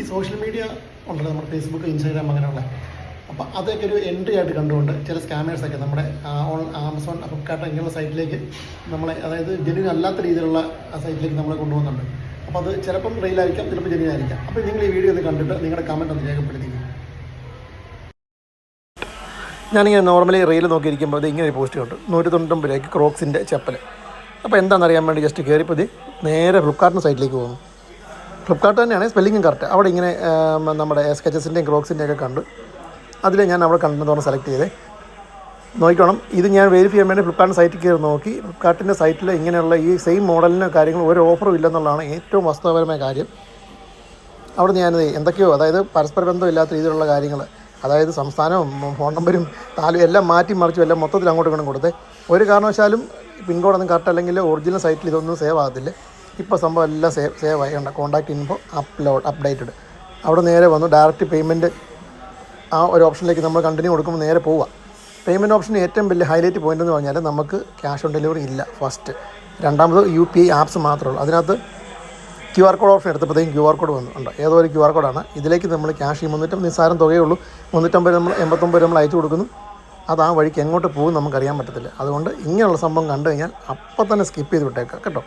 ഈ social media ഉണ്ടല്ലോ, നമ്മുടെ ഫേസ്ബുക്ക്, ഇൻസ്റ്റാഗ്രാം അങ്ങനെയുള്ള, അപ്പോൾ അതൊക്കെ ഒരു എൻട്രി ആയിട്ട് കണ്ടുകൊണ്ട് ചില സ്കാമേഴ്സൊക്കെ നമ്മുടെ ആമസോൺ, ഫ്ലിപ്കാർട്ട് ഇങ്ങനെയുള്ള സൈറ്റിലേക്ക് നമ്മളെ, അതായത് ജെന്യൂൻ അല്ലാത്ത രീതിയിലുള്ള സൈറ്റിലേക്ക് നമ്മളെ കൊണ്ടുപോകുന്നുണ്ട്. അപ്പോൾ അത് ചിലപ്പം റെയിലായിരിക്കാം, ചിലപ്പോൾ ജെന്യൂൻ ആയിരിക്കാം. അപ്പോൾ നിങ്ങൾ ഈ വീഡിയോ ഒന്ന് കണ്ടിട്ട് നിങ്ങളുടെ കമൻറ്റ് ഒന്ന് രേഖപ്പെടുത്തിക്കും. ഞാനിങ്ങനെ നോർമലി റെയിൽ നോക്കിയിരിക്കുമ്പോൾ അത് ഇങ്ങനെ ഒരു പോസ്റ്റ് കണ്ടു, 199 രൂപയ്ക്ക് ക്രോക്സിൻ്റെ ചെപ്പൽ. അപ്പോൾ എന്താണെന്നറിയാൻ വേണ്ടി ജസ്റ്റ് കയറിപ്പോൾ നേരെ ഫ്ലിപ്കാർട്ടിൻ്റെ സൈറ്റിലേക്ക് പോകുന്നു. ഫ്ലിപ്കാർട്ട് തന്നെയാണ്, സ്പെല്ലിങ്ങും കറക്റ്റ്. അവിടെ ഇങ്ങനെ നമ്മുടെ സ്കെച്ചസിൻ്റെയും ക്രോക്സിൻ്റെയൊക്കെ കണ്ട് അതിൽ ഞാൻ അവിടെ കണ്ടെന്ന് സെലക്ട് ചെയ്തേ. നോക്കണം, ഇത് ഞാൻ വെരിഫൈ ചെയ്യാൻ വേണ്ടി ഫ്ലിപ്കാർട്ടിൻ്റെ സൈറ്റിൽ കയറി നോക്കി. ഫ്ലിപ്കാർട്ടിൻ്റെ സൈറ്റിൽ ഇങ്ങനെയുള്ള ഈ സെയിം മോഡലിന് കാര്യങ്ങൾ ഒരു ഓഫറും ഇല്ലെന്നുള്ളതാണ് ഏറ്റവും വാസ്തവപരമായ കാര്യം. അവിടെ ഞാൻ എന്തൊക്കെയോ, അതായത് പരസ്പര ബന്ധമില്ലാത്ത രീതിയിലുള്ള കാര്യങ്ങൾ, അതായത് സംസ്ഥാനവും ഫോൺ നമ്പരും എല്ലാം മാറ്റി മറിച്ചും എല്ലാം മൊത്തത്തിൽ അങ്ങോട്ട് ഇങ്ങോട്ടും കൊടുത്തേ. ഒരു കാരണവശാലും പിൻകോഡൊന്നും കറക്റ്റ് അല്ലെങ്കിൽ ഒറിജിനൽ സൈറ്റിൽ ഇതൊന്നും സേവ് ആകത്തില്ല. ഇപ്പോൾ സംഭവം എല്ലാം സേവ് ആയി. Contact info updated. അവിടെ നേരെ വന്നു ഡയറക്റ്റ് പേയ്മെൻറ്റ് ആ ഒരു ഓപ്ഷനിലേക്ക് നമ്മൾ കണ്ടിന്യൂ കൊടുക്കുമ്പോൾ നേരെ പോവുക. പേയ്മെൻറ്റ് ഓപ്ഷന് ഏറ്റവും വലിയ ഹൈലൈറ്റ് പോയിൻ്റ് എന്ന് പറഞ്ഞാൽ നമുക്ക് ക്യാഷ് ഓൺ ഡെലിവറി ഇല്ല ഫസ്റ്റ്. രണ്ടാമത് UPI ആപ്സ് മാത്രമേ ഉള്ളൂ. അതിനകത്ത് QR കോഡ് ഓപ്ഷൻ എടുത്തപ്പോഴത്തേക്കും QR കോഡ് വന്നിട്ടുണ്ട്. ഏതോ ഒരു QR കോഡാണ്. ഇതിലേക്ക് നമ്മൾ ക്യാഷ് ഈ 300 നിസ്സാരം തുകയേ ഉള്ളൂ. 389 നമ്മൾ അയച്ചു കൊടുക്കുന്നു. അത് ആ വഴിക്ക് എങ്ങോട്ട് പോകും നമുക്കറിയാൻ പറ്റത്തില്ല. അതുകൊണ്ട് ഇങ്ങനെയുള്ള സംഭവം കണ്ടു കഴിഞ്ഞാൽ അപ്പം തന്നെ സ്കിപ്പ് ചെയ്ത് വിട്ടേക്കാം കേട്ടോ.